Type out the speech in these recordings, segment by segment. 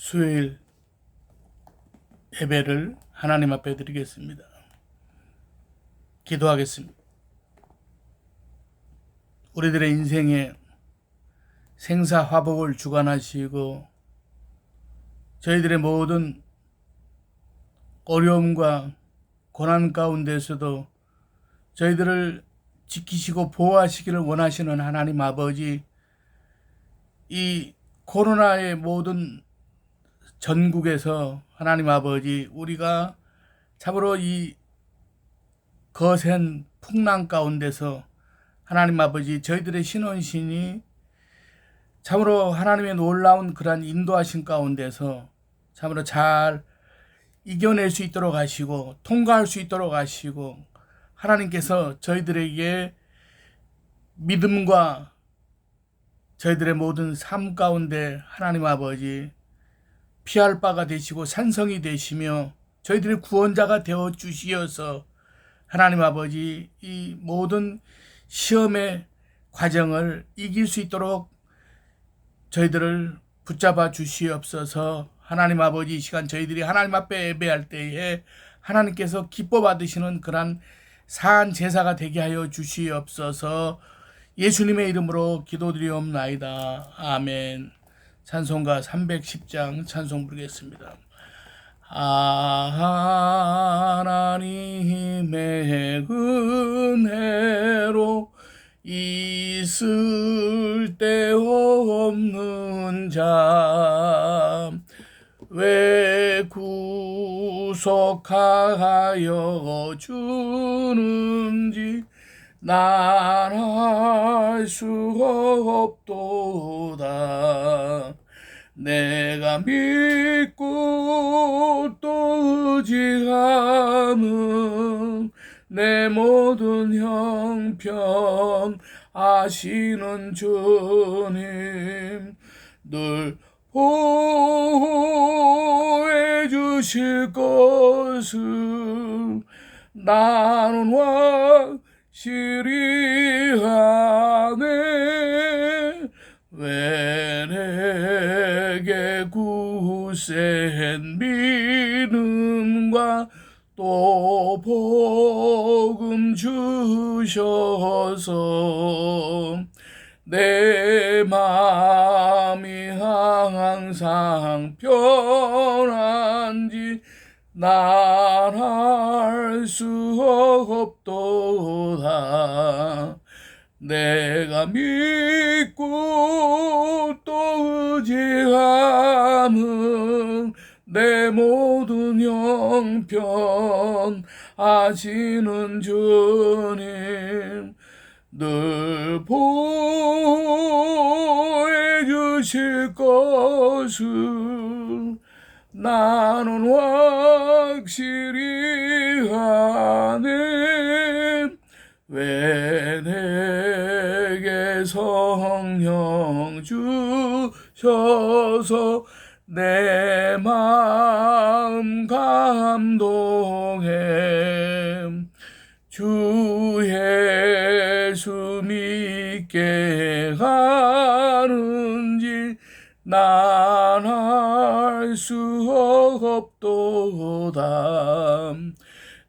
수요일 예배를 하나님 앞에 드리겠습니다. 기도하겠습니다. 우리들의 인생에 생사화복을 주관하시고 저희들의 모든 어려움과 고난 가운데서도 저희들을 지키시고 보호하시기를 원하시는 하나님 아버지, 이 코로나의 모든 전국에서 하나님 아버지, 우리가 참으로 이 거센 풍랑 가운데서 하나님 아버지, 저희들의 신원신이 참으로 하나님의 놀라운 그러한 인도하신 가운데서 참으로 잘 이겨낼 수 있도록 하시고 통과할 수 있도록 하시고, 하나님께서 저희들에게 믿음과 저희들의 모든 삶 가운데 하나님 아버지 피할 바가 되시고 산성이 되시며 저희들의 구원자가 되어 주시어서 하나님 아버지 이 모든 시험의 과정을 이길 수 있도록 저희들을 붙잡아 주시옵소서. 하나님 아버지, 이 시간 저희들이 하나님 앞에 예배할 때에 하나님께서 기뻐 받으시는 그러한 사한 제사가 되게 하여 주시옵소서. 예수님의 이름으로 기도드리옵나이다. 아멘. 찬송가 310장 찬송 부르겠습니다. 하나님의 은혜로 있을 데 없는 자, 왜 구속하여 주는지 난 알 수 없도다. 내가 믿고 또 의지하는 내 모든 형편 아시는 주님, 늘 보호해 주실 것을 나는 확실히 하네. 왜 내게 굳센 믿음과 또 복음 주셔서 내 마음이 항상 편한지 난 알 수 없도다. 내가 믿고 또 의지하는 내 모든 형편 아시는 주님, 늘 보호해 주실 것을 나는 확실히 하네. 왜 내게 성령 주셔서 내 마음 감동해 주 예수 믿게 하는지 난 알 수 없도다.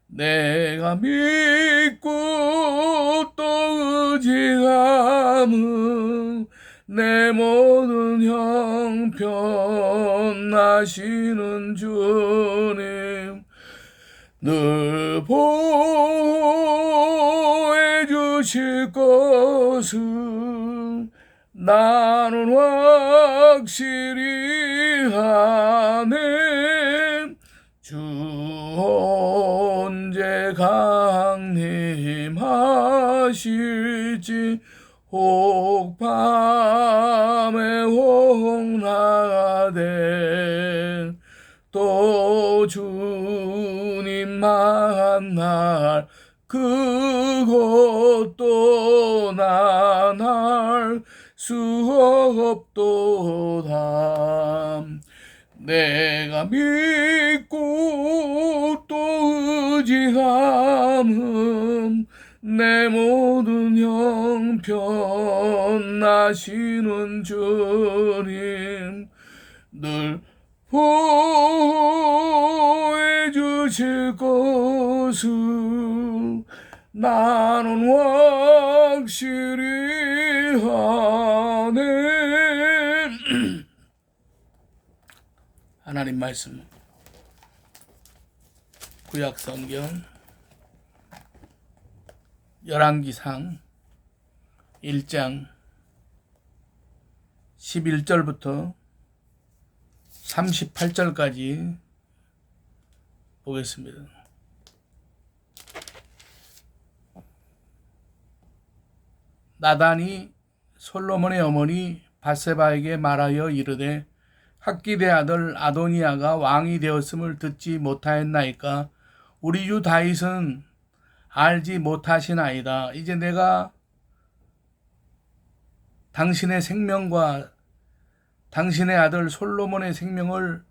내가 믿고 또 의지하는 내 모든 형편 아시는 주님, 늘 보호해 주실 것을 나는 확실히 하네. 주 언제 강림하실지 혹 밤에 혹 낮에 또 주님 만날 그것도 난 알 수 없도다. 내가 믿고 또 의지하는 내 모든 형편 아시는 주님, 늘 보호해 주실 것을 나는 확실히 하네. 하나님 말씀 구약 성경 열왕기상 1장 11절부터 38절까지 보겠습니다. 나단이 솔로몬의 어머니 밧세바에게 말하여 이르되 학기대 아들 아도니아가 왕이 되었음을 듣지 못하였나이까? 우리 주 다윗은 알지 못하시나이다. 이제 내가 당신의 생명과 당신의 아들 솔로몬의 생명을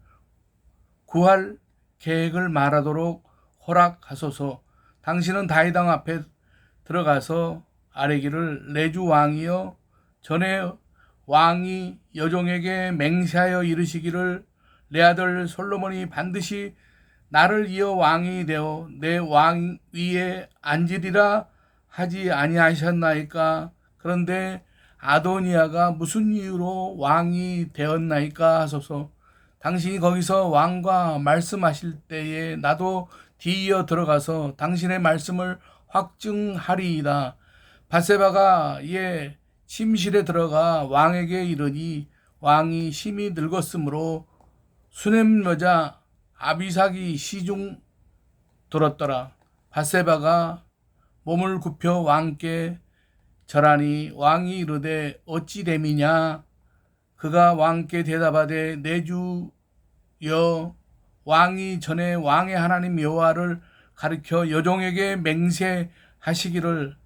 구할 계획을 말하도록 허락하소서. 당신은 다윗 왕 앞에 들어가서 아뢰기를 내 주 왕이여 전에 왕이 여종에게 맹세하여 이르시기를 내 아들 솔로몬이 반드시 나를 이어 왕이 되어 내 왕 위에 앉으리라 하지 아니하셨나이까? 그런데 아도니아가 무슨 이유로 왕이 되었나이까 하소서. 당신이 거기서 왕과 말씀하실 때에 나도 뒤이어 들어가서 당신의 말씀을 확증하리이다. 밧세바가 이에 침실에 들어가 왕에게 이르니 왕이 심히 늙었으므로 수넴 여자 아비삭이 시중 들었더라. 밧세바가 몸을 굽혀 왕께 절하니 왕이 이르되 어찌 됨이냐? 그가 왕께 대답하되 내 주여 왕이 전에 왕의 하나님 여호와를 가리켜 여종에게 맹세하시기를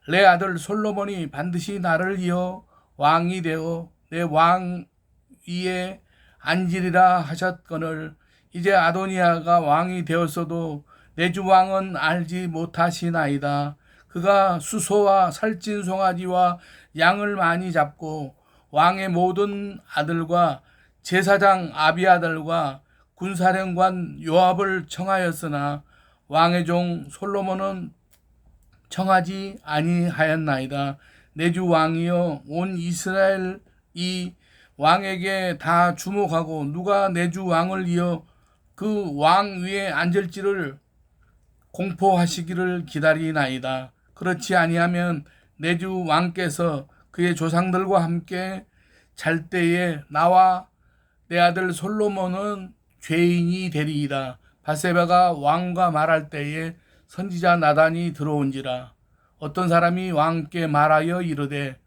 내 아들 솔로몬이 반드시 나를 이어 왕이 되어 내 왕 위에 앉으리라 하셨거늘 이제 아도니아가 왕이 되었어도 내 주 왕은 알지 못하시나이다. 그가 수소와 살찐 송아지와 양을 많이 잡고 왕의 모든 아들과 제사장 아비아달과 군사령관 요압을 청하였으나 왕의 종 솔로몬은 청하지 아니하였나이다. 내 주 왕이여 온 이스라엘이 왕에게 다 주목하고 누가 내 주 왕을 이어 그 왕 위에 앉을지를 공포하시기를 기다리나이다. 그렇지 아니하면 내 주 왕께서 그의 조상들과 함께 잘 때에 나와 내 아들 솔로몬은 죄인이 되리이다. 밧세바가 왕과 말할 때에 선지자 나단이 들어온지라. 어떤 사람이 왕께 말하여 이르되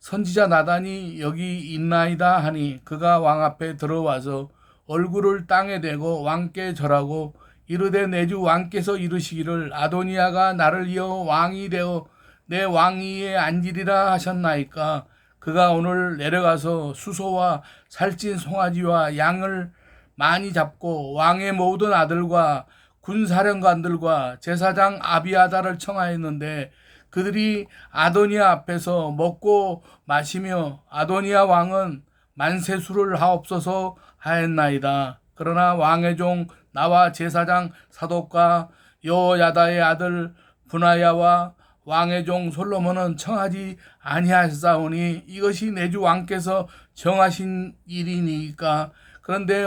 선지자 나단이 여기 있나이다 하니 그가 왕 앞에 들어와서 얼굴을 땅에 대고 왕께 절하고 이르되 내 주 왕께서 이르시기를 아도니아가 나를 이어 왕이 되어 내 왕위에 앉으리라 하셨나이까? 그가 오늘 내려가서 수소와 살찐 송아지와 양을 많이 잡고 왕의 모든 아들과 군사령관들과 제사장 아비아달을 청하였는데 그들이 아도니아 앞에서 먹고 마시며 아도니아 왕은 만세수를 하옵소서 하였나이다. 그러나 왕의 종 나와 제사장 사독과 여호야다의 아들 분하야와 왕의 종 솔로몬은 청하지 아니하사오니 이것이 내 주 왕께서 정하신 일이니까. 그런데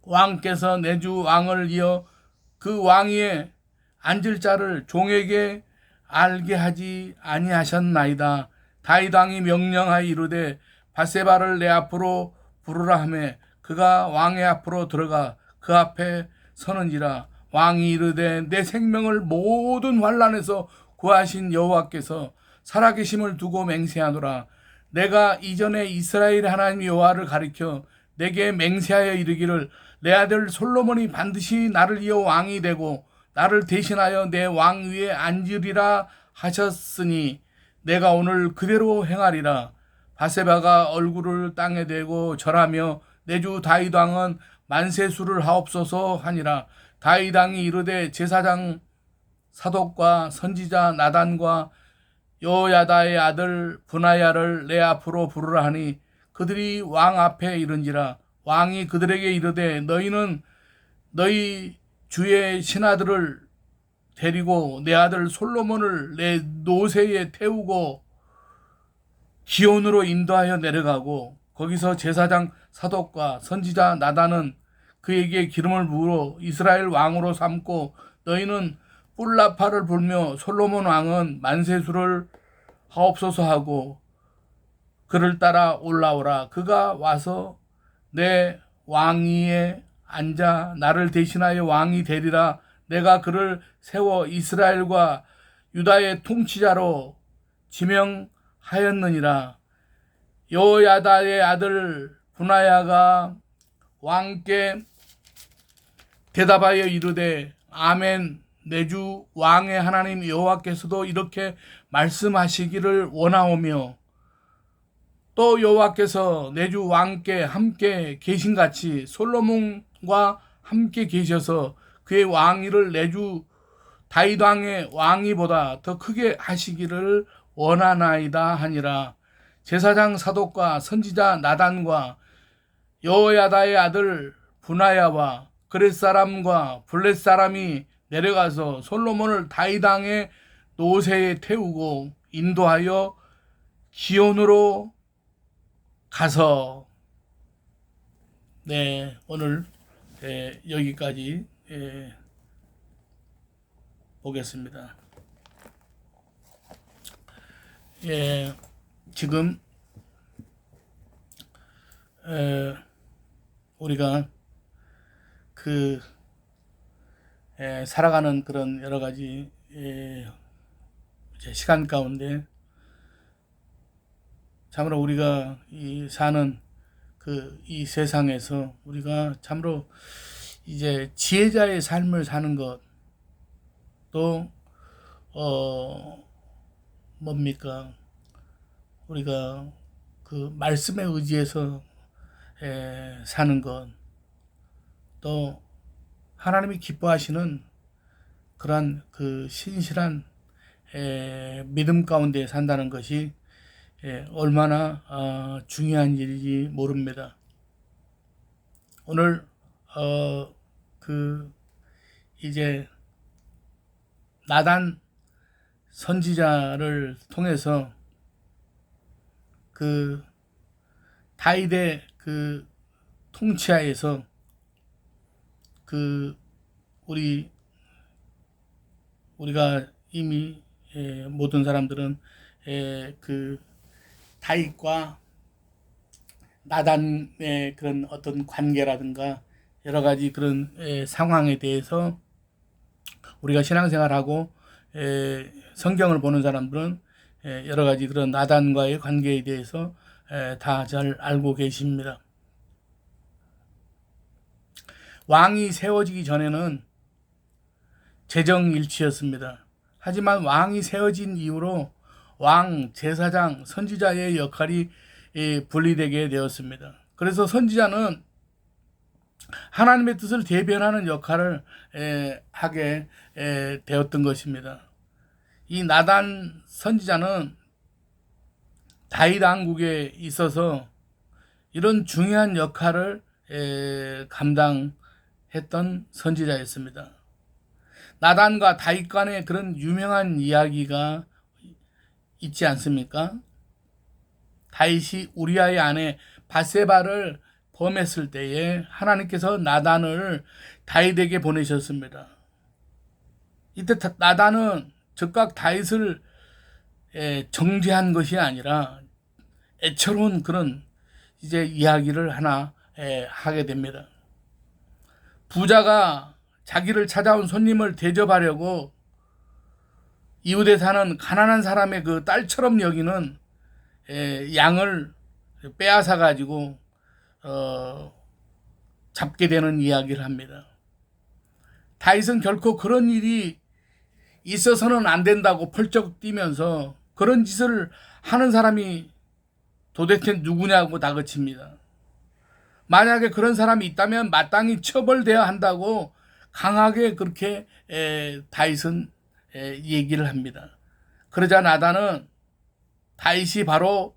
왕께서 내 주 왕을 이어 그 왕위에 앉을 자를 종에게 알게 하지 아니하셨나이다. 다윗 왕이 명령하여 이르되 밧세바를 내 앞으로 부르라 하매 그가 왕의 앞으로 들어가 그 앞에 서는지라. 왕이 이르되 내 생명을 모든 환난에서 구하신 여호와께서 살아계심을 두고 맹세하노라. 내가 이전에 이스라엘 하나님 여호와를 가리켜 내게 맹세하여 이르기를 내 아들 솔로몬이 반드시 나를 이어 왕이 되고 나를 대신하여 내 왕 위에 앉으리라 하셨으니 내가 오늘 그대로 행하리라. 밧세바가 얼굴을 땅에 대고 절하며 내 주 다윗 왕은 만세수를 하옵소서 하니라. 다윗 왕이 이르되 제사장 사독과 선지자 나단과 여호야다의 아들 분하야를 내 앞으로 부르라 하니 그들이 왕 앞에 이른지라. 왕이 그들에게 이르되 너희는 너희 주의 신하들을 데리고 내 아들 솔로몬을 내 노새에 태우고 기온으로 인도하여 내려가고 거기서 제사장 사독과 선지자 나단은 그에게 기름을 부어 이스라엘 왕으로 삼고 너희는 뿔나파를 불며 솔로몬 왕은 만세수를 하옵소서 하고 그를 따라 올라오라. 그가 와서 내 왕위에 앉아 나를 대신하여 왕이 되리라. 내가 그를 세워 이스라엘과 유다의 통치자로 지명하였느니라. 여호야다의 아들 분하야가 왕께 대답하여 이르되 아멘. 내 주 왕의 하나님 여호와께서도 이렇게 말씀하시기를 원하오며 또 여호와께서 내 주 왕께 함께 계신같이 솔로몬과 함께 계셔서 그의 왕위를 내 주 다윗 왕의 왕위보다 더 크게 하시기를 원하나이다 하니라. 제사장 사독과 선지자 나단과 여호야다의 아들 분하야와 그렛 사람과 블렛 사람이 내려가서 솔로몬을 다윗 왕의 노새에 태우고 인도하여 기온으로 가서 오늘 여기까지 보겠습니다. 지금 우리가 살아가는 그런 여러 가지 시간 가운데 참으로 우리가 사는 이 세상에서 우리가 참으로 이제 지혜자의 삶을 사는 것도 뭡니까? 우리가 그 말씀에 의지해서 사는 것, 또 하나님이 기뻐하시는 그러한 그 신실한 믿음 가운데 산다는 것이 얼마나 중요한 일인지 모릅니다. 오늘 이제 나단 선지자를 통해서 다윗의 통치하에서 우리가 이미 모든 사람들은 다윗과 나단의 그런 어떤 관계라든가 여러 가지 그런 상황에 대해서 우리가 신앙생활하고 성경을 보는 사람들은 여러 가지 그런 나단과의 관계에 대해서 다 잘 알고 계십니다. 왕이 세워지기 전에는 재정일치였습니다. 하지만 왕이 세워진 이후로 왕, 제사장, 선지자의 역할이 분리되게 되었습니다. 그래서 선지자는 하나님의 뜻을 대변하는 역할을 하게 되었던 것입니다. 이 나단 선지자는 다윗 왕국에 있어서 이런 중요한 역할을 감당했던 선지자였습니다. 나단과 다윗 간의 그런 유명한 이야기가 있지 않습니까? 다윗이 우리아의 아내 밧세바를 범했을 때에 하나님께서 나단을 다윗에게 보내셨습니다. 이때 나단은 즉각 다윗을 정죄한 것이 아니라 애처로운 그런 이제 이야기를 하나 하게 됩니다. 부자가 자기를 찾아온 손님을 대접하려고 이웃에 사는 가난한 사람의 그 딸처럼 여기는 양을 빼앗아 가지고 잡게 되는 이야기를 합니다. 다윗은 결코 그런 일이 있어서는 안 된다고 펄쩍 뛰면서 그런 짓을 하는 사람이 도대체 누구냐고 다그칩니다. 만약에 그런 사람이 있다면 마땅히 처벌되어야 한다고 강하게 그렇게 다윗은 얘기를 합니다. 그러자 나단은 다윗이 바로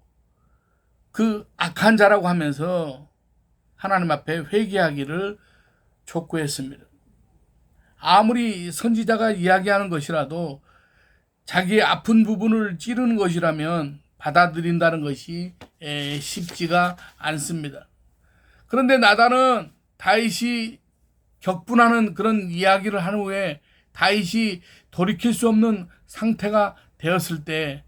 그 악한 자라고 하면서 하나님 앞에 회개하기를 촉구했습니다. 아무리 선지자가 이야기하는 것이라도 자기의 아픈 부분을 찌르는 것이라면 받아들인다는 것이 쉽지가 않습니다. 그런데 나단은 다윗이 격분하는 그런 이야기를 한 후에 다윗이 돌이킬 수 없는 상태가 되었을 때,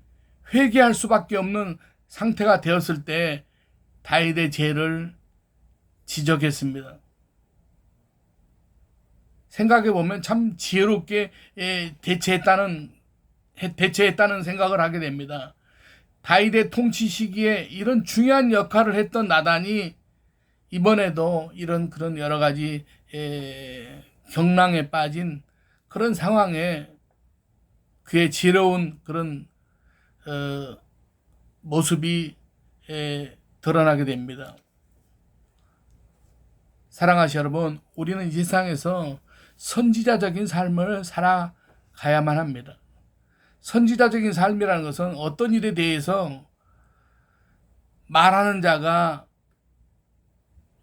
회개할 수밖에 없는 상태가 되었을 때 다윗의 죄를 지적했습니다. 생각해 보면 참 지혜롭게 대처했다는 생각을 하게 됩니다. 다윗의 통치 시기에 이런 중요한 역할을 했던 나단이 이번에도 이런 그런 여러 가지 경랑에 빠진 그런 상황에 그의 지혜로운 그런 모습이 드러나게 됩니다. 사랑하시 여러분, 우리는 이 세상에서 선지자적인 삶을 살아가야만 합니다. 선지자적인 삶이라는 것은 어떤 일에 대해서 말하는 자가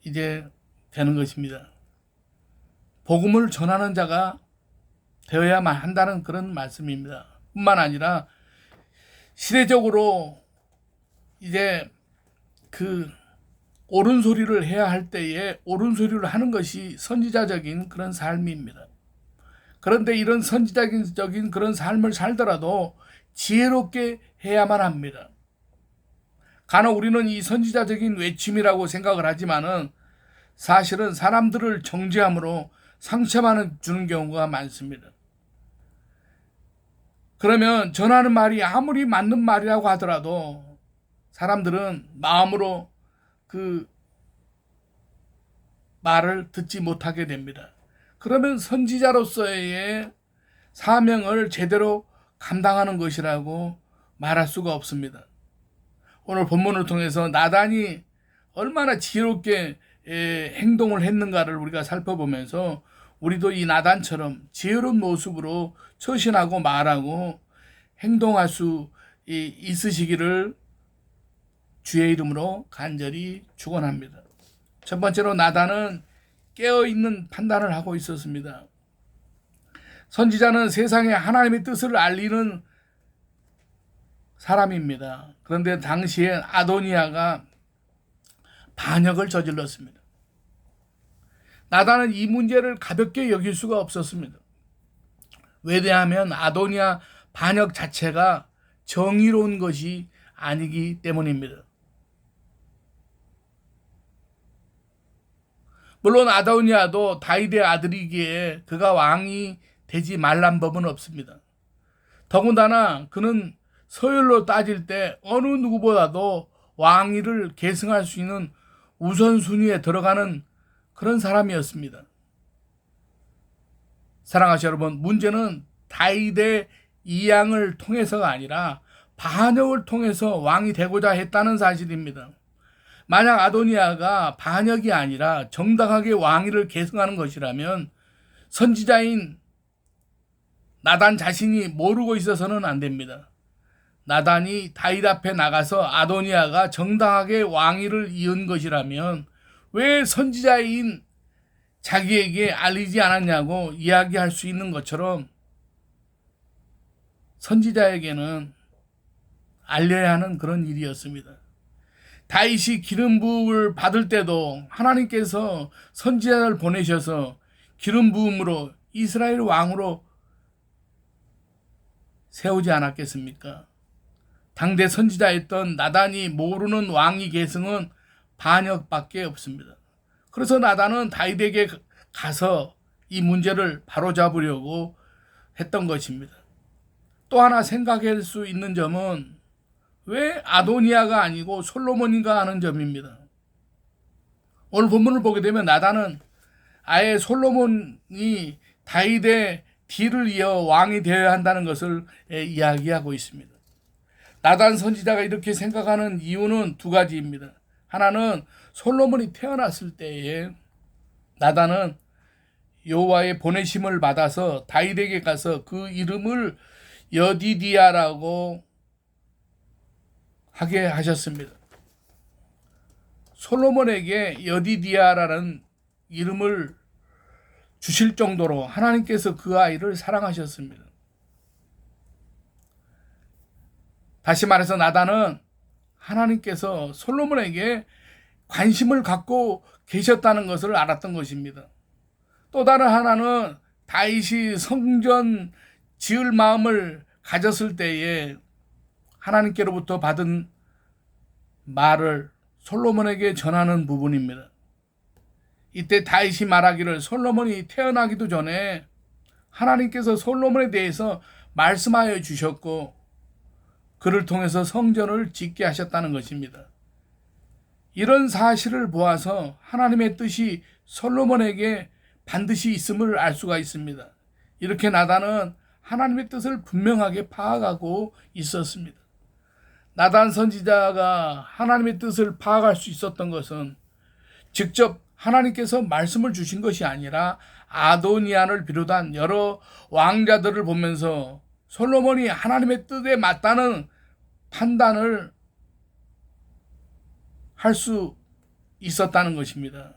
이제 되는 것입니다. 복음을 전하는 자가 되어야만 한다는 그런 말씀입니다. 뿐만 아니라 시대적으로 이제 그 옳은 소리를 해야 할 때에 옳은 소리를 하는 것이 선지자적인 그런 삶입니다. 그런데 이런 선지자적인 그런 삶을 살더라도 지혜롭게 해야만 합니다. 간혹 우리는 이 선지자적인 외침이라고 생각을 하지만은 사실은 사람들을 정죄함으로 상처만 주는 경우가 많습니다. 그러면 전하는 말이 아무리 맞는 말이라고 하더라도 사람들은 마음으로 그 말을 듣지 못하게 됩니다. 그러면 선지자로서의 사명을 제대로 감당하는 것이라고 말할 수가 없습니다. 오늘 본문을 통해서 나단이 얼마나 지혜롭게 행동을 했는가를 우리가 살펴보면서 우리도 이 나단처럼 지혜로운 모습으로 처신하고 말하고 행동할 수 있으시기를 주의 이름으로 간절히 축원합니다. 첫 번째로 나단은 깨어있는 판단을 하고 있었습니다. 선지자는 세상에 하나님의 뜻을 알리는 사람입니다. 그런데 당시에 아도니아가 반역을 저질렀습니다. 나단은 이 문제를 가볍게 여길 수가 없었습니다. 왜냐하면 아도니아 반역 자체가 정의로운 것이 아니기 때문입니다. 물론 아도니아도 다윗의 아들이기에 그가 왕이 되지 말란 법은 없습니다. 더군다나 그는 서열로 따질 때 어느 누구보다도 왕위를 계승할 수 있는 우선순위에 들어가는 그런 사람이었습니다. 사랑하시 여러분, 문제는 다윗의 이양을 통해서가 아니라 반역을 통해서 왕이 되고자 했다는 사실입니다. 만약 아도니아가 반역이 아니라 정당하게 왕위를 계승하는 것이라면 선지자인 나단 자신이 모르고 있어서는 안 됩니다. 나단이 다윗 앞에 나가서 아도니아가 정당하게 왕위를 이은 것이라면 왜 선지자인 자기에게 알리지 않았냐고 이야기할 수 있는 것처럼 선지자에게는 알려야 하는 그런 일이었습니다. 다윗이 기름 부음을 받을 때도 하나님께서 선지자를 보내셔서 기름 부음으로 이스라엘 왕으로 세우지 않았겠습니까? 당대 선지자였던 나단이 모르는 왕위 계승은 반역밖에 없습니다. 그래서 나단은 다윗에게 가서 이 문제를 바로잡으려고 했던 것입니다. 또 하나 생각할 수 있는 점은 왜 아도니아가 아니고 솔로몬인가 하는 점입니다. 오늘 본문을 보게 되면 나단은 아예 솔로몬이 다윗의 뒤를 이어 왕이 되어야 한다는 것을 이야기하고 있습니다. 나단 선지자가 이렇게 생각하는 이유는 두 가지입니다. 하나는 솔로몬이 태어났을 때에 나단은 여호와의 보내심을 받아서 다윗에게 가서 그 이름을 여디디아라고 하게 하셨습니다. 솔로몬에게 여디디아라는 이름을 주실 정도로 하나님께서 그 아이를 사랑하셨습니다. 다시 말해서 나단은 하나님께서 솔로몬에게 관심을 갖고 계셨다는 것을 알았던 것입니다. 또 다른 하나는 다윗이 성전 지을 마음을 가졌을 때에 하나님께로부터 받은 말을 솔로몬에게 전하는 부분입니다. 이때 다윗이 말하기를 솔로몬이 태어나기도 전에 하나님께서 솔로몬에 대해서 말씀하여 주셨고 그를 통해서 성전을 짓게 하셨다는 것입니다. 이런 사실을 보아서 하나님의 뜻이 솔로몬에게 반드시 있음을 알 수가 있습니다. 이렇게 나단은 하나님의 뜻을 분명하게 파악하고 있었습니다. 나단 선지자가 하나님의 뜻을 파악할 수 있었던 것은 직접 하나님께서 말씀을 주신 것이 아니라 아도니아를 비롯한 여러 왕자들을 보면서 솔로몬이 하나님의 뜻에 맞다는 판단을 할 수 있었다는 것입니다.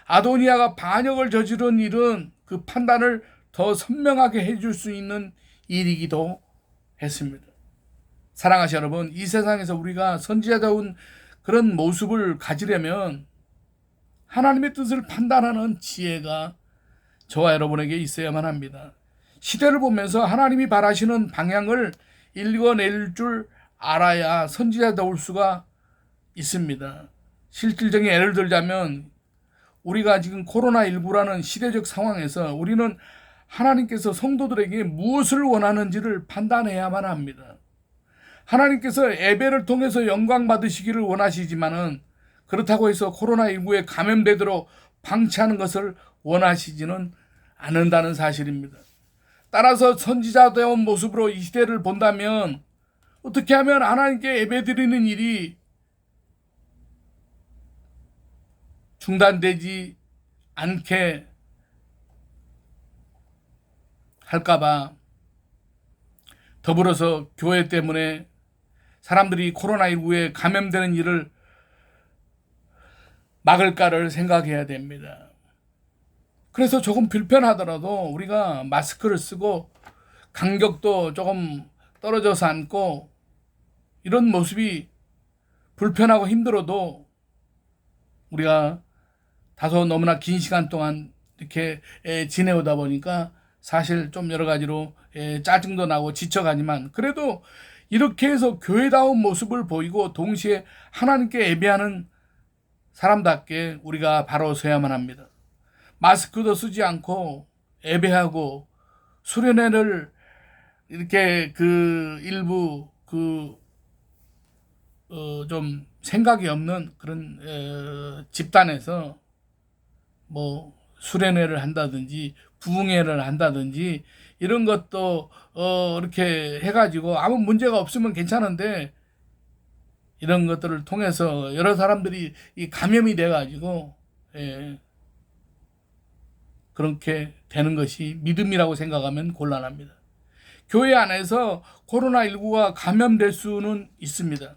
아도니아가 반역을 저지른 일은 그 판단을 더 선명하게 해줄 수 있는 일이기도 했습니다. 사랑하시는 여러분, 이 세상에서 우리가 선지자다운 그런 모습을 가지려면 하나님의 뜻을 판단하는 지혜가 저와 여러분에게 있어야만 합니다. 시대를 보면서 하나님이 바라시는 방향을 읽어낼 줄 알아야 선지자다울 수가 있습니다. 실질적인 예를 들자면 우리가 지금 코로나19라는 시대적 상황에서 우리는 하나님께서 성도들에게 무엇을 원하는지를 판단해야만 합니다. 하나님께서 예배를 통해서 영광 받으시기를 원하시지만은 그렇다고 해서 코로나19에 감염되도록 방치하는 것을 원하시지는 않는다는 사실입니다. 따라서 선지자다운 모습으로 이 시대를 본다면 어떻게 하면 하나님께 예배드리는 일이 중단되지 않게 할까봐 더불어서 교회 때문에 사람들이 코로나19에 감염되는 일을 막을까를 생각해야 됩니다. 그래서 조금 불편하더라도 우리가 마스크를 쓰고 간격도 조금 떨어져서 앉고 이런 모습이 불편하고 힘들어도 우리가 다소 너무나 긴 시간 동안 이렇게 지내오다 보니까 사실 좀 여러 가지로 짜증도 나고 지쳐가지만 그래도 이렇게 해서 교회다운 모습을 보이고 동시에 하나님께 예배하는 사람답게 우리가 바로 서야만 합니다. 마스크도 쓰지 않고 예배하고 수련회를 이렇게 그 일부 좀 생각이 없는 그런 집단에서 뭐 수련회를 한다든지 부흥회를 한다든지 이런 것도 이렇게 해가지고 아무 문제가 없으면 괜찮은데 이런 것들을 통해서 여러 사람들이 이 감염이 돼가지고 그렇게 되는 것이 믿음이라고 생각하면 곤란합니다. 교회 안에서 코로나19가 감염될 수는 있습니다.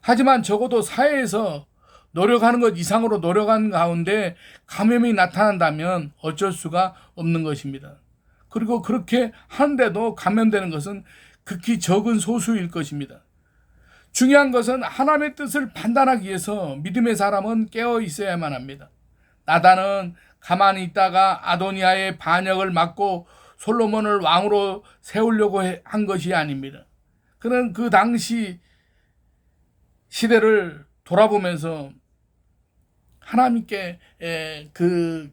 하지만 적어도 사회에서 노력하는 것 이상으로 노력하는 가운데 감염이 나타난다면 어쩔 수가 없는 것입니다. 그리고 그렇게 하는데도 감염되는 것은 극히 적은 소수일 것입니다. 중요한 것은 하나님의 뜻을 판단하기 위해서 믿음의 사람은 깨어 있어야만 합니다. 나단은 가만히 있다가 아도니아의 반역을 막고 솔로몬을 왕으로 세우려고 한 것이 아닙니다. 그는 그 당시 시대를 돌아보면서 하나님께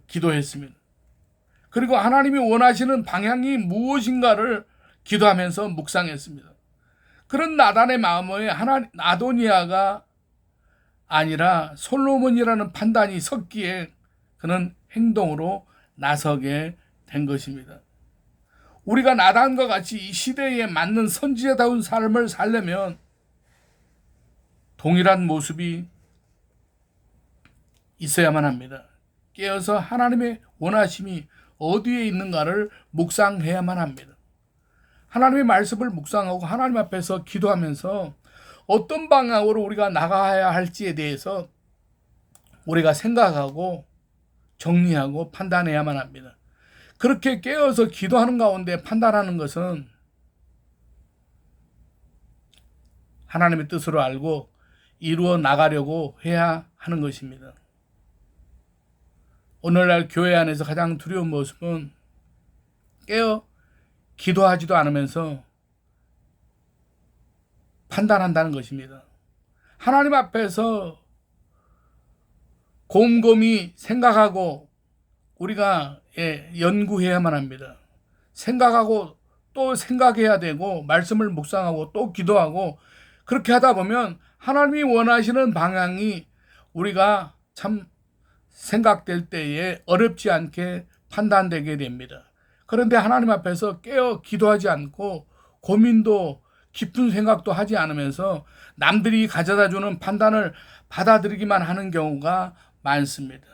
기도했습니다. 그리고 하나님이 원하시는 방향이 무엇인가를 기도하면서 묵상했습니다. 그런 나단의 마음에 아도니아가 아니라 솔로몬이라는 판단이 섰기에 그는 행동으로 나서게 된 것입니다. 우리가 나단과 같이 이 시대에 맞는 선지자다운 삶을 살려면 동일한 모습이 있어야만 합니다. 깨어서 하나님의 원하심이 어디에 있는가를 묵상해야만 합니다. 하나님의 말씀을 묵상하고 하나님 앞에서 기도하면서 어떤 방향으로 우리가 나가야 할지에 대해서 우리가 생각하고 정리하고 판단해야만 합니다. 그렇게 깨어서 기도하는 가운데 판단하는 것은 하나님의 뜻으로 알고 이루어 나가려고 해야 하는 것입니다. 오늘날 교회 안에서 가장 두려운 모습은 깨어 기도하지도 않으면서 판단한다는 것입니다. 하나님 앞에서 곰곰이 생각하고 우리가 연구해야만 합니다. 생각하고 또 생각해야 되고 말씀을 묵상하고 또 기도하고 그렇게 하다 보면 하나님이 원하시는 방향이 우리가 참 생각될 때에 어렵지 않게 판단되게 됩니다. 그런데 하나님 앞에서 깨어 기도하지 않고 고민도 깊은 생각도 하지 않으면서 남들이 가져다 주는 판단을 받아들이기만 하는 경우가 많습니다.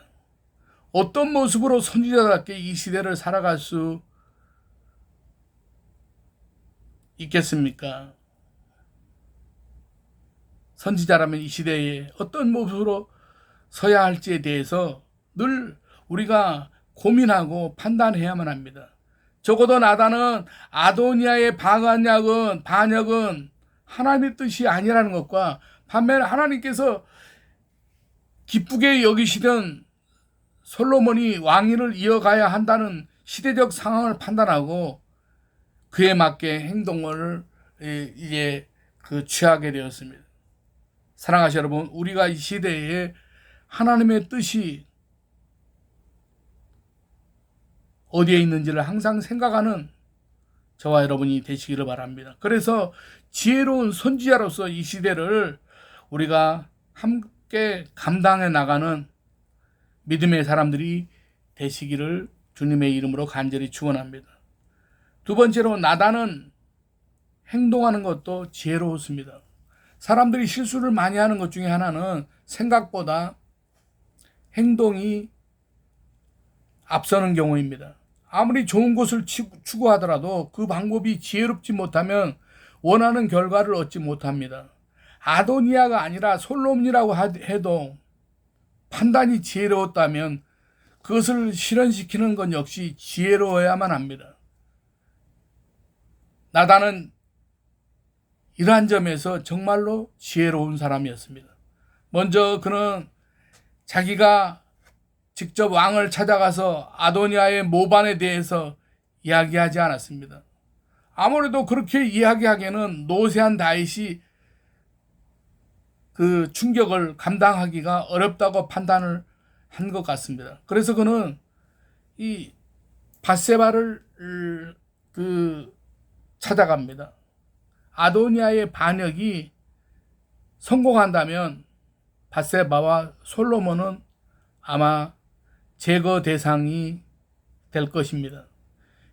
어떤 모습으로 선지자답게 이 시대를 살아갈 수 있겠습니까? 선지자라면 이 시대에 어떤 모습으로 서야 할지에 대해서 늘 우리가 고민하고 판단해야만 합니다. 적어도 나단은 아도니아의 반역은 하나님의 뜻이 아니라는 것과 반면에 하나님께서 기쁘게 여기시던 솔로몬이 왕위를 이어가야 한다는 시대적 상황을 판단하고 그에 맞게 행동을 이제 취하게 되었습니다. 사랑하시는 여러분, 우리가 이 시대에 하나님의 뜻이 어디에 있는지를 항상 생각하는 저와 여러분이 되시기를 바랍니다. 그래서 지혜로운 선지자로서 이 시대를 우리가 함께 감당해 나가는 믿음의 사람들이 되시기를 주님의 이름으로 간절히 축원합니다. 두 번째로 나단은 행동하는 것도 지혜로웠습니다. 사람들이 실수를 많이 하는 것 중에 하나는 생각보다 행동이 앞서는 경우입니다. 아무리 좋은 것을 추구하더라도 그 방법이 지혜롭지 못하면 원하는 결과를 얻지 못합니다. 아도니아가 아니라 솔로몬이라고 해도 판단이 지혜로웠다면 그것을 실현시키는 건 역시 지혜로워야만 합니다. 나단은 이러한 점에서 정말로 지혜로운 사람이었습니다. 먼저 그는 자기가 직접 왕을 찾아가서 아도니아의 모반에 대해서 이야기하지 않았습니다. 아무래도 그렇게 이야기하기에는 노쇠한 다윗이 그 충격을 감당하기가 어렵다고 판단을 한 것 같습니다. 그래서 그는 이 밧세바를 찾아갑니다. 아도니아의 반역이 성공한다면 밧세바와 솔로몬은 아마 제거 대상이 될 것입니다.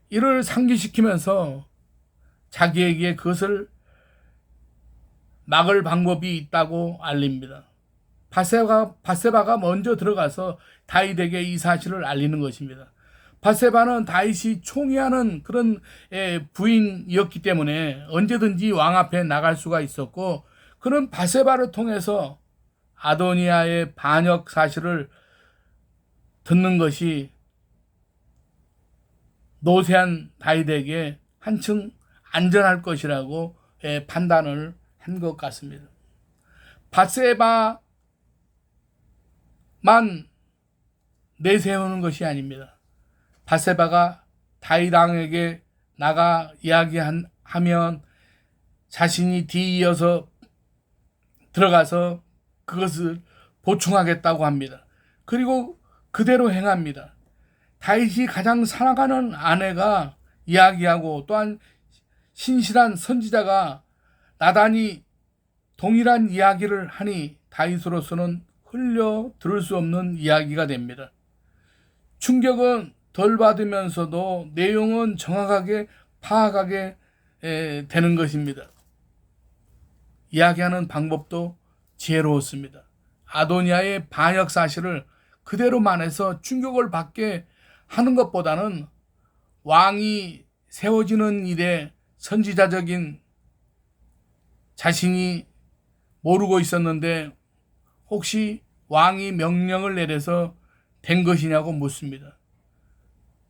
이를 상기시키면서 자기에게 그것을 막을 방법이 있다고 알립니다. 밧세바가 먼저 들어가서 다윗에게 이 사실을 알리는 것입니다. 밧세바는 다윗이 총애하는 그런 부인이었기 때문에 언제든지 왕 앞에 나갈 수가 있었고, 그는 밧세바를 통해서 아도니아의 반역 사실을 듣는 것이 노쇠한 다윗에게 한층 안전할 것이라고 판단을 한 것 같습니다. 밧세바만 내세우는 것이 아닙니다. 밧세바가 다윗 왕에게 나가 이야기하면 자신이 뒤이어서 들어가서 그것을 보충하겠다고 합니다. 그리고 그대로 행합니다. 다윗이 가장 사랑하는 아내가 이야기하고 또한 신실한 선지자가 나단이 동일한 이야기를 하니 다윗으로서는 흘려 들을 수 없는 이야기가 됩니다. 충격은 덜 받으면서도 내용은 정확하게 파악하게 되는 것입니다. 이야기하는 방법도 지혜로웠습니다. 아도니아의 반역 사실을 그대로 말해서 충격을 받게 하는 것보다는 왕이 세워지는 일에 선지자적인 자신이 모르고 있었는데 혹시 왕이 명령을 내려서 된 것이냐고 묻습니다.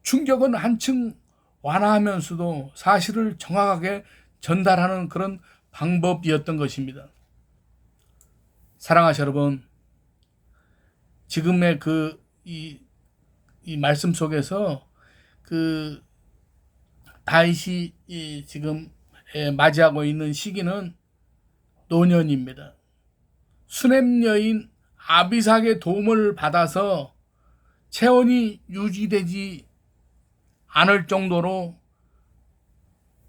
충격은 한층 완화하면서도 사실을 정확하게 전달하는 그런 방법이었던 것입니다. 사랑하시 여러분, 지금의 이 말씀 속에서 다윗이 지금 맞이하고 있는 시기는 노년입니다. 수냄 여인 아비삭의 도움을 받아서 체온이 유지되지 않을 정도로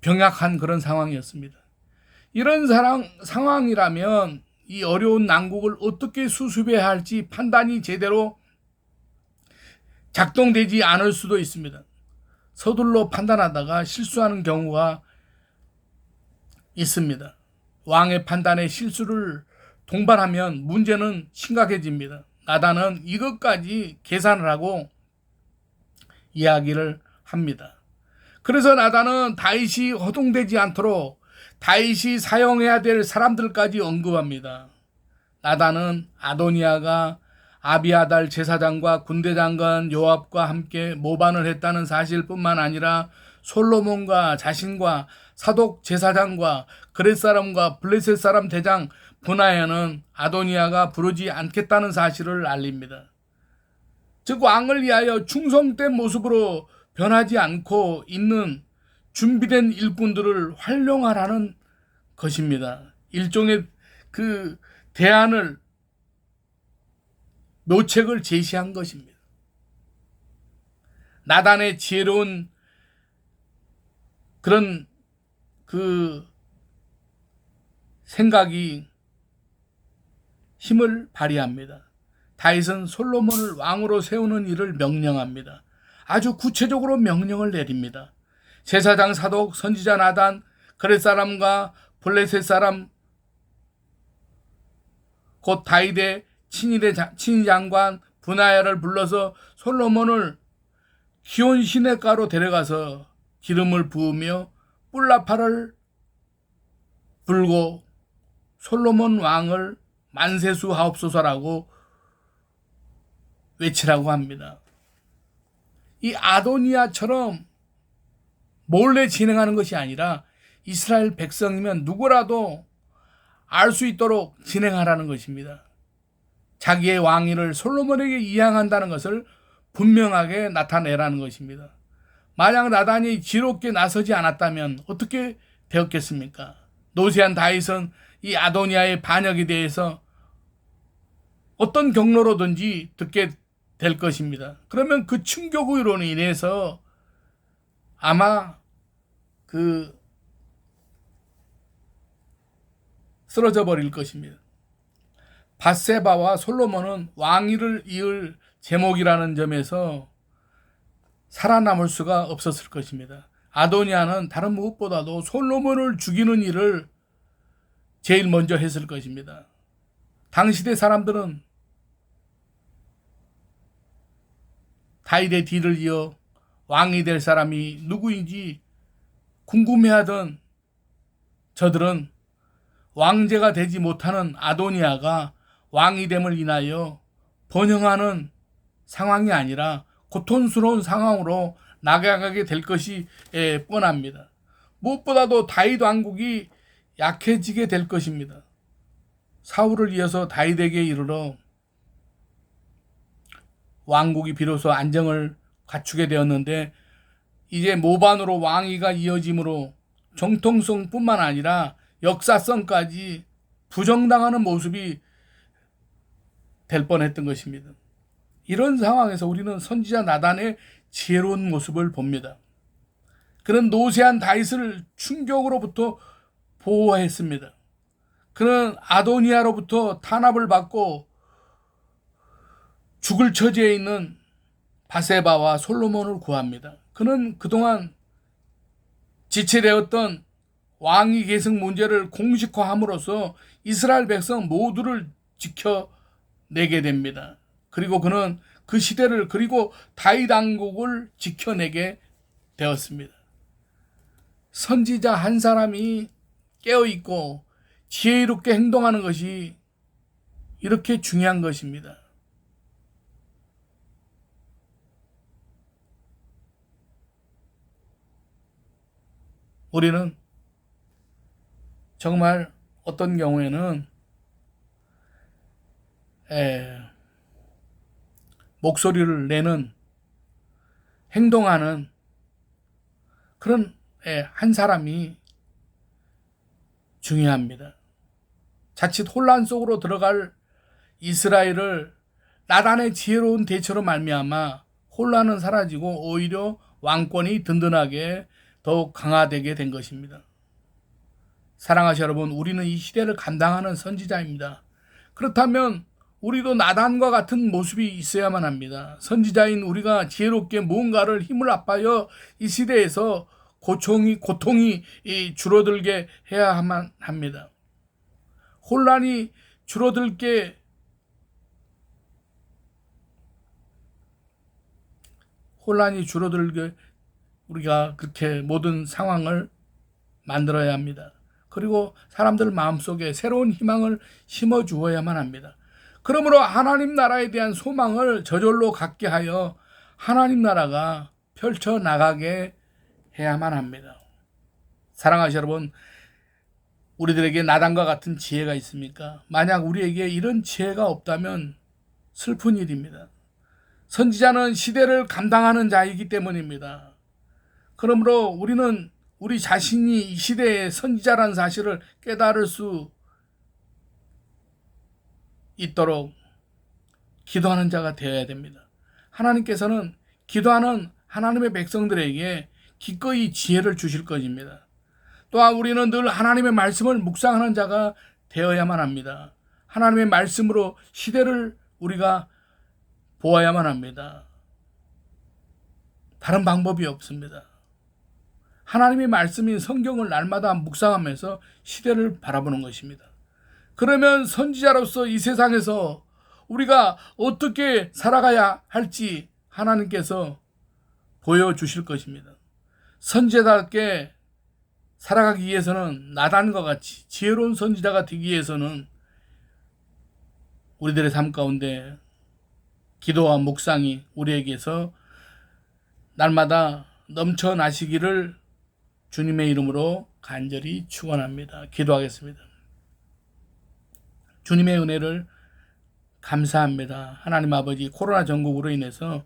병약한 그런 상황이었습니다. 이런 상황이라면 이 어려운 난국을 어떻게 수습해야 할지 판단이 제대로 작동되지 않을 수도 있습니다. 서둘러 판단하다가 실수하는 경우가 있습니다. 왕의 판단에 실수를 동반하면 문제는 심각해집니다. 나단은 이것까지 계산을 하고 이야기를 합니다. 그래서 나단은 다윗이 허둥대지 않도록 다윗이 사용해야 될 사람들까지 언급합니다. 나단은 아도니아가 아비아달 제사장과 군대장관 요압과 함께 모반을 했다는 사실뿐만 아니라 솔로몬과 자신과 사독 제사장과 그렛 사람과 블레셋 사람 대장 분하야는 아도니아가 부르지 않겠다는 사실을 알립니다. 즉 왕을 위하여 충성된 모습으로 변하지 않고 있는 준비된 일꾼들을 활용하라는 것입니다. 일종의 대안을 묘책을 제시한 것입니다. 나단의 지혜로운 그런 생각이 힘을 발휘합니다. 다윗은 솔로몬을 왕으로 세우는 일을 명령합니다. 아주 구체적으로 명령을 내립니다. 제사장 사독 선지자 나단 그렛 사람과 블레셋 사람 곧 다윗의 친위장관 분하야를 불러서 솔로몬을 기온 시냇가로 데려가서 기름을 부으며 뿔나파를 불고 솔로몬 왕을 만세수하옵소서라고 외치라고 합니다. 이 아도니아처럼 몰래 진행하는 것이 아니라 이스라엘 백성이면 누구라도 알 수 있도록 진행하라는 것입니다. 자기의 왕위를 솔로몬에게 이양한다는 것을 분명하게 나타내라는 것입니다. 만약 나단이 지롭게 나서지 않았다면 어떻게 되었겠습니까? 노쇠한 다윗은 이 아도니아의 반역에 대해서 어떤 경로로든지 듣게 될 것입니다. 그러면 그 충격으로 인해서 아마 쓰러져 버릴 것입니다. 밧세바와 솔로몬은 왕위를 이을 제목이라는 점에서 살아남을 수가 없었을 것입니다. 아도니아는 다른 무엇보다도 솔로몬을 죽이는 일을 제일 먼저 했을 것입니다. 당시대 사람들은 다윗의 뒤를 이어 왕이 될 사람이 누구인지 궁금해하던 저들은 왕제가 되지 못하는 아도니아가 왕이 됨을 인하여 번영하는 상황이 아니라 고통스러운 상황으로 나아가게 될 것이 뻔합니다. 무엇보다도 다윗 왕국이 약해지게 될 것입니다. 사울을 이어서 다윗에게 이르러 왕국이 비로소 안정을 갖추게 되었는데 이제 모반으로 왕위가 이어짐으로 정통성뿐만 아니라 역사성까지 부정당하는 모습이 될 뻔했던 것입니다. 이런 상황에서 우리는 선지자 나단의 지혜로운 모습을 봅니다. 그는 노쇠한 다윗을 충격으로부터 보호했습니다. 그는 아도니아로부터 탄압을 받고 죽을 처지에 있는 밧세바와 솔로몬을 구합니다. 그는 그동안 지체되었던 왕위 계승 문제를 공식화함으로써 이스라엘 백성 모두를 지켜내게 됩니다. 그리고 그는 그 시대를 그리고 다윗 왕국을 지켜내게 되었습니다. 선지자 한 사람이 깨어있고 지혜롭게 행동하는 것이 이렇게 중요한 것입니다. 우리는 정말 어떤 경우에는 목소리를 내는 행동하는 그런 한 사람이 중요합니다. 자칫 혼란 속으로 들어갈 이스라엘을 나단의 지혜로운 대처로 말미암아 혼란은 사라지고 오히려 왕권이 든든하게 더욱 강화되게 된 것입니다. 사랑하시 여러분, 우리는 이 시대를 감당하는 선지자입니다. 그렇다면 우리도 나단과 같은 모습이 있어야만 합니다. 선지자인 우리가 지혜롭게 무언가를 힘을 합하여 이 시대에서 고통이 줄어들게 해야만 합니다. 혼란이 줄어들게 우리가 그렇게 모든 상황을 만들어야 합니다. 그리고 사람들 마음속에 새로운 희망을 심어주어야만 합니다. 그러므로 하나님 나라에 대한 소망을 저절로 갖게 하여 하나님 나라가 펼쳐나가게 해야만 합니다. 사랑하시 여러분, 우리들에게 나단과 같은 지혜가 있습니까? 만약 우리에게 이런 지혜가 없다면 슬픈 일입니다. 선지자는 시대를 감당하는 자이기 때문입니다. 그러므로 우리는 우리 자신이 이 시대의 선지자라는 사실을 깨달을 수 있도록 기도하는 자가 되어야 됩니다. 하나님께서는 기도하는 하나님의 백성들에게 기꺼이 지혜를 주실 것입니다. 또한 우리는 늘 하나님의 말씀을 묵상하는 자가 되어야만 합니다. 하나님의 말씀으로 시대를 우리가 보아야만 합니다. 다른 방법이 없습니다. 하나님의 말씀인 성경을 날마다 묵상하면서 시대를 바라보는 것입니다. 그러면 선지자로서 이 세상에서 우리가 어떻게 살아가야 할지 하나님께서 보여주실 것입니다. 선지자답게 살아가기 위해서는 나단과 같이 지혜로운 선지자가 되기 위해서는 우리들의 삶 가운데 기도와 묵상이 우리에게서 날마다 넘쳐나시기를 주님의 이름으로 간절히 축원합니다. 기도하겠습니다. 주님의 은혜를 감사합니다. 하나님 아버지, 코로나 전국으로 인해서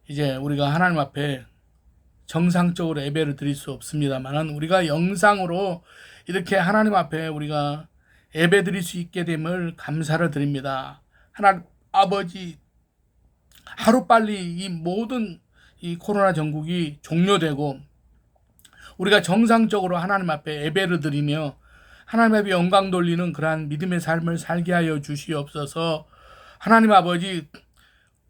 이제 우리가 하나님 앞에 정상적으로 예배를 드릴 수 없습니다만 우리가 영상으로 이렇게 하나님 앞에 우리가 예배 드릴 수 있게 됨을 감사를 드립니다. 하나님 아버지, 하루빨리 이 모든 이 코로나 전국이 종료되고 우리가 정상적으로 하나님 앞에 예배를 드리며 하나님 앞에 영광 돌리는 그러한 믿음의 삶을 살게 하여 주시옵소서. 하나님 아버지,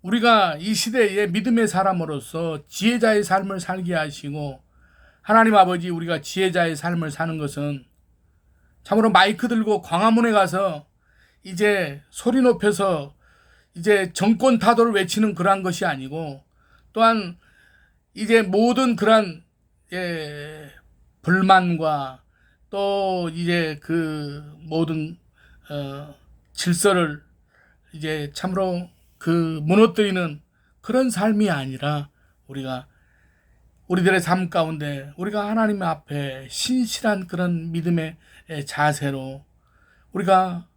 우리가 이 시대에 믿음의 사람으로서 지혜자의 삶을 살게 하시고, 하나님 아버지, 우리가 지혜자의 삶을 사는 것은 참으로 마이크 들고 광화문에 가서 이제 소리 높여서 이제 정권 타도를 외치는 그러한 것이 아니고, 또한 이제 모든 그러한 불만과 또 이제 그 모든 질서를 이제 참으로 무너뜨리는 그런 삶이 아니라 우리가 우리들의 삶 가운데 우리가 하나님 앞에 신실한 그런 믿음의 자세로 우리가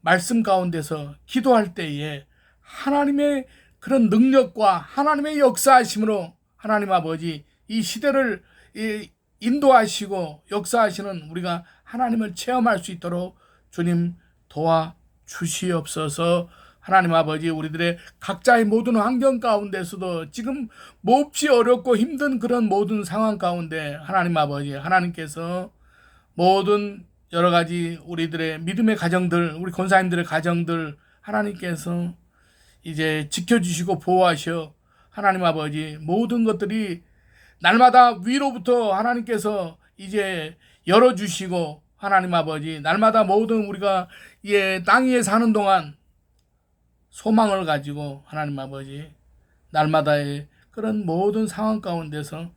말씀 가운데서 기도할 때에 하나님의 그런 능력과 하나님의 역사하심으로 하나님 아버지 이 시대를 인도하시고 역사하시는 우리가 하나님을 체험할 수 있도록 주님 도와주시옵소서. 하나님 아버지, 우리들의 각자의 모든 환경 가운데서도 지금 몹시 어렵고 힘든 그런 모든 상황 가운데 하나님 아버지, 하나님께서 모든 여러 가지 우리들의 믿음의 가정들, 우리 권사님들의 가정들 하나님께서 이제 지켜주시고 보호하셔 하나님 아버지 모든 것들이 날마다 위로부터 하나님께서 이제 열어주시고 하나님 아버지 날마다 모든 우리가 땅 위에 사는 동안 소망을 가지고 하나님 아버지 날마다의 그런 모든 상황 가운데서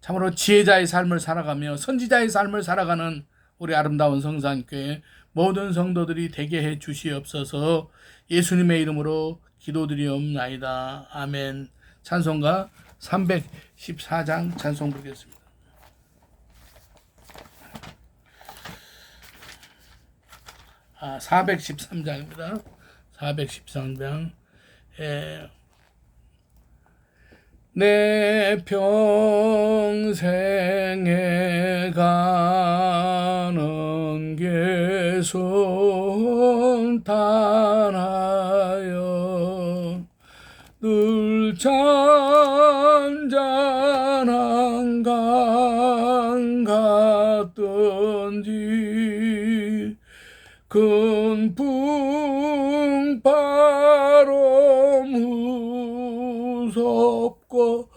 참으로 지혜자의 삶을 살아가며 선지자의 삶을 살아가는 우리 아름다운 성산교회 모든 성도들이 되게 해 주시옵소서. 예수님의 이름으로 기도드리옵나이다. 아멘. 찬송가 314장 찬송 부르겠습니다. 413장입니다. 413장. 내 평생에 가는 길 순탄하여 늘 잔잔한 강 같던지 큰 풍파로 무섭고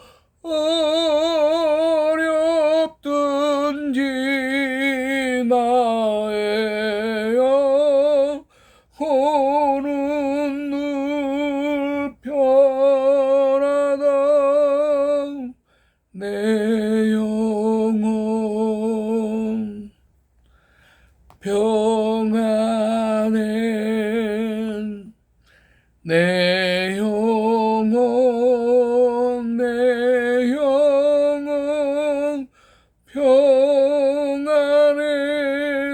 어렵든지 나의 영혼은 늘 편하다. 내 영혼 평안해. 내 영혼 평안해.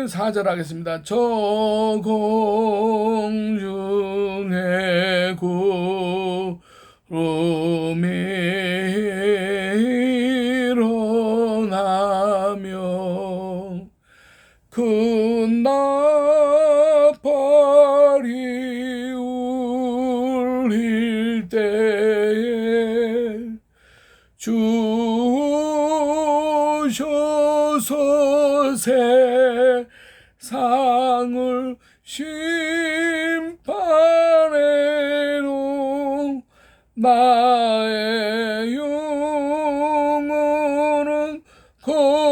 4절 하겠습니다. 저 공중에 구름이 일어나며 큰 나팔이 울릴 때에 주셔서 세상을 심판해 놓은 나의 영혼은 겁없으리.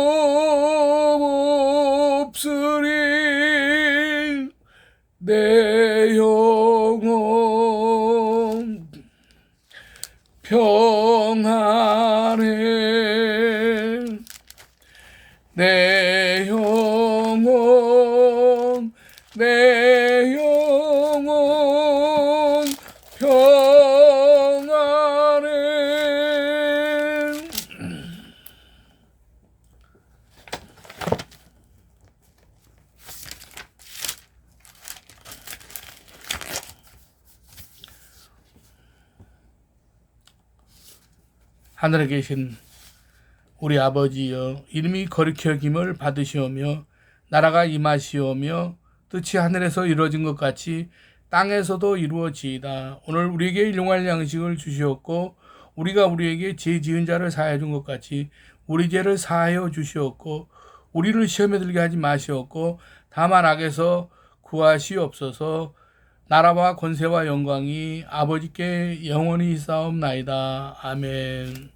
내 영혼 평안해. 내 영혼 평안해. 하늘에 계신 우리 아버지여, 이름이 거룩히 여김을 받으시오며 나라가 임하시오며 뜻이 하늘에서 이루어진 것 같이 땅에서도 이루어지이다. 오늘 우리에게 일용할 양식을 주시옵고 우리가 우리에게 죄 지은 자를 사하여 준 것 같이 우리 죄를 사하여 주시옵고 우리를 시험에 들게 하지 마시옵고 다만 악에서 구하시옵소서. 나라와 권세와 영광이 아버지께 영원히 있사옵나이다. 아멘.